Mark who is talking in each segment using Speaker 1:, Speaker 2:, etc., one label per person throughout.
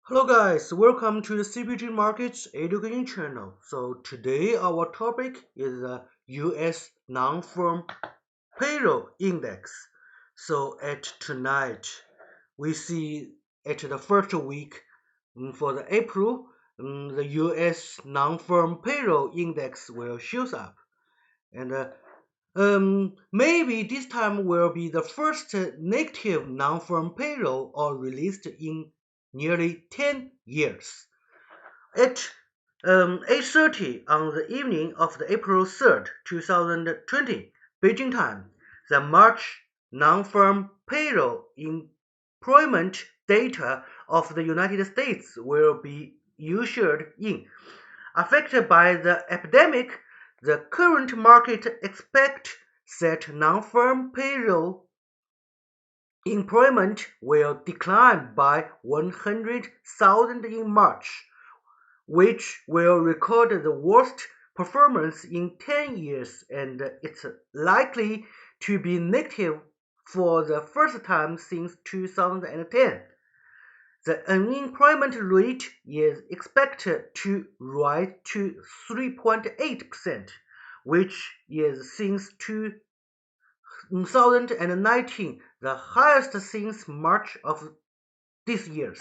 Speaker 1: Hello guys, welcome to the CPG Markets Education channel. So today our topic is the US Non-Farm Payroll Index. So at tonight we see at the first week for the April, the US Non-Farm Payroll Index will shows up. And maybe this time will be the first negative non-farm payroll or released in nearly 10 years. At 8:30 on the evening of the April 3rd, 2020, Beijing time, the March non-farm payroll employment data of the United States will be ushered in. Affected by the epidemic, the current market expects that non-farm payroll employment will decline by 100,000 in March, which will record the worst performance in 10 years, and it's likely to be negative for the first time since 2010. The unemployment rate is expected to rise to 3.8%, which is since 2019 the highest since March of this year.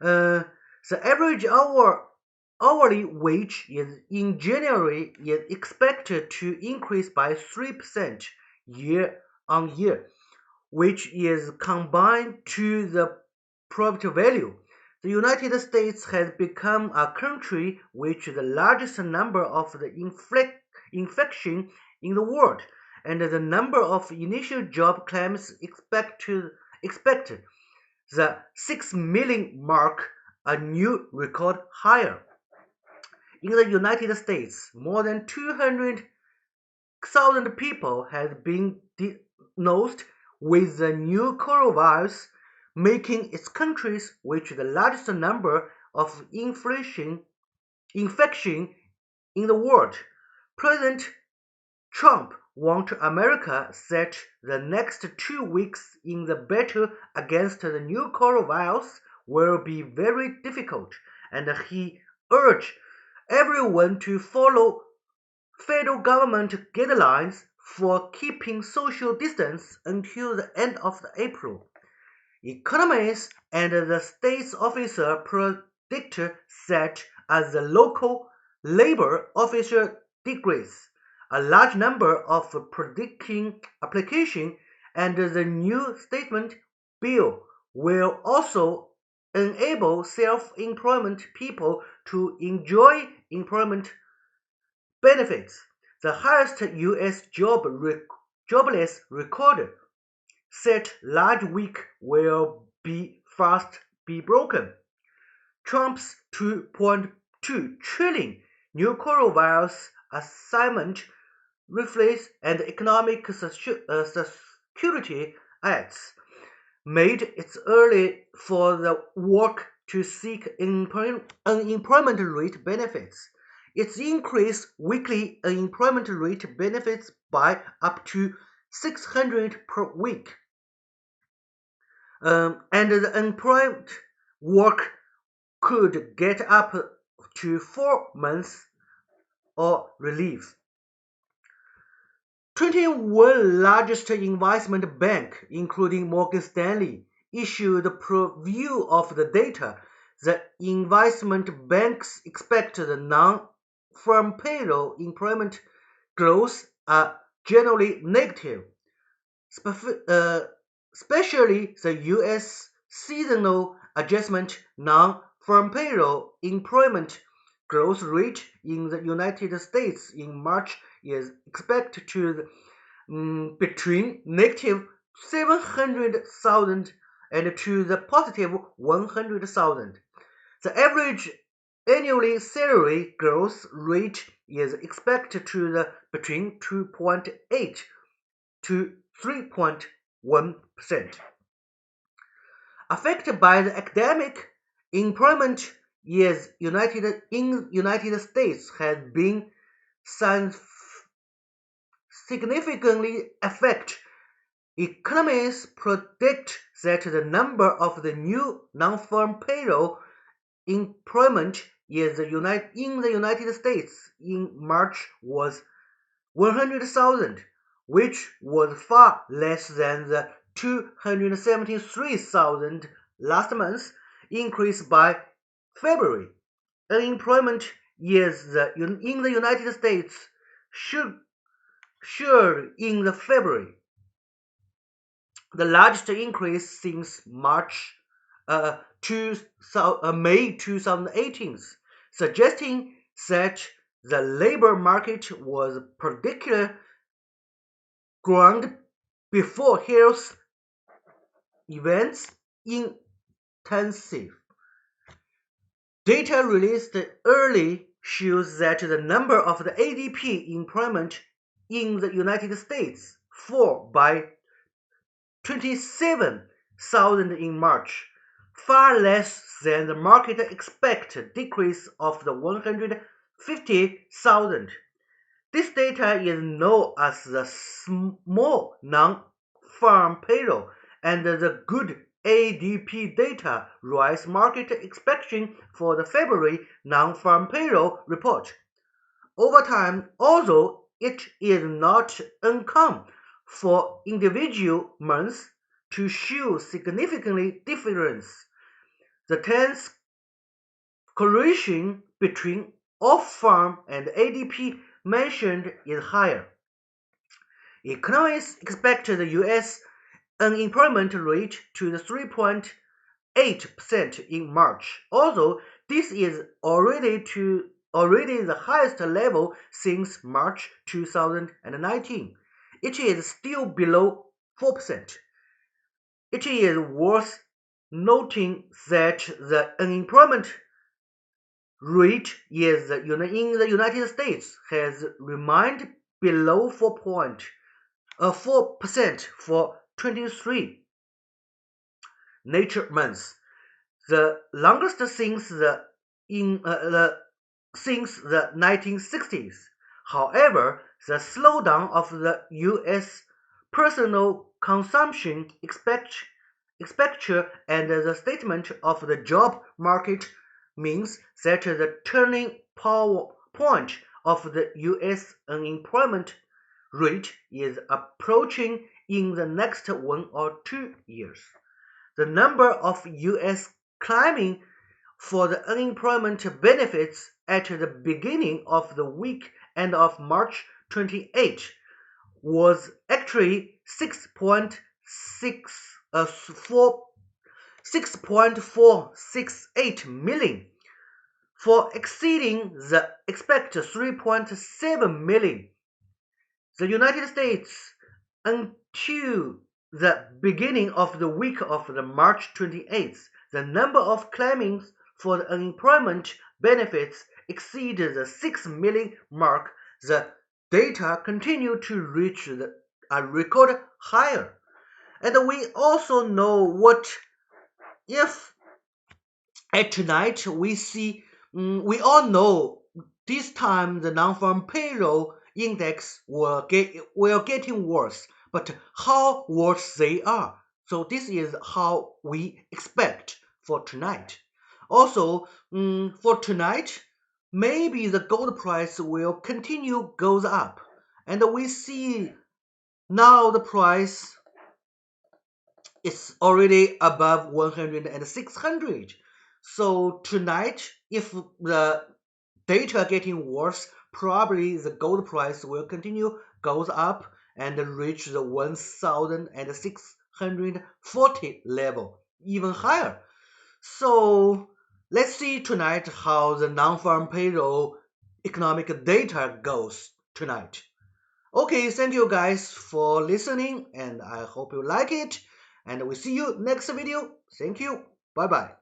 Speaker 1: The average hourly wage in January is expected to increase by 3% year on year, which is combined to the property value. The United States has become a country with the largest number of the infection in the world, and the number of initial job claims expected the 6 million mark, a new record higher. In the United States, more than 200,000 people have been diagnosed with the new coronavirus, making its countries with the largest number of infection in the world. President Trump wants America set the next 2 weeks in the battle against the new coronavirus will be very difficult, and he urged everyone to follow federal government guidelines for keeping social distance until the end of April. Economists and the state's officer predict that as the local labor official decrease, a large number of predicting applications and the new statement bill will also enable self-employment people to enjoy employment benefits. The highest U.S. jobless record set last week will be fast be broken. Trump's 2.2 trillion new coronavirus assignment reflects and economic security acts made it early for the work to seek unemployment rate benefits. It increased weekly unemployment rate benefits by up to 600 per week. And the unemployed work could get up to 4 months or relief. 21 largest investment banks, including Morgan Stanley, issued a preview of the data. The investment banks expect the non-farm payroll employment growth are generally negative, especially the U.S. seasonal adjustment non-farm payroll employment growth rate in the United States in March is expected to between negative 700,000 and to the positive 100,000. The average annual salary growth rate is expected to the between 2.8 to 3.1%. Affected by the academic, employment in United States has been significantly affected. Economists predict that the number of the new non-farm payroll employment in the United States in March was 100,000, which was far less than the 273,000 last month, increased by February. Unemployment in the United States soared in the February, the largest increase since May 2018, suggesting that the labor market was particularly ground before health events intensive. Data released early shows that the number of the ADP employment in the United States fell by 27,000 in March, far less than the market expected decrease of the 150,000. This data is known as the small non-farm payroll, and the good ADP data rise market expectation for the February non-farm payroll report. Over time, although it is not uncommon for individual months to show significantly difference, the tense correlation between off-farm and ADP mentioned is higher. Economists expect the U.S. unemployment rate to the 3.8% in March, although this is already the highest level since March 2019. It is still below 4%. It is worth noting that the unemployment rate in the United States has remained below 4% for 23 nature months, the longest since the 1960s. However, the slowdown of the U.S. personal consumption expenditure and the statement of the job market means that the turning point of the U.S. unemployment rate is approaching in the next 1 or 2 years. The number of U.S. claiming for the unemployment benefits at the beginning of the week end of March 28 was actually 6.468 million, for exceeding the expected 3.7 million. The United States, until the beginning of the week of the March 28th, the number of claimants for the unemployment benefits exceeded the 6 million mark. The data continue to reach a record higher. And we also know what if at tonight we all know this time the non-farm payroll index will getting worse, but how worse they are. So this is how we expect for tonight. Also, for tonight, maybe the gold price will continue goes up, and we see now the price is already above 100 and 600. So tonight, if the data getting worse, probably the gold price will continue goes up and reach the 1,640 level, even higher. So let's see tonight how the non-farm payroll economic data goes tonight. Okay, thank you guys for listening, and I hope you like it, and we see you next video. Thank you. Bye bye.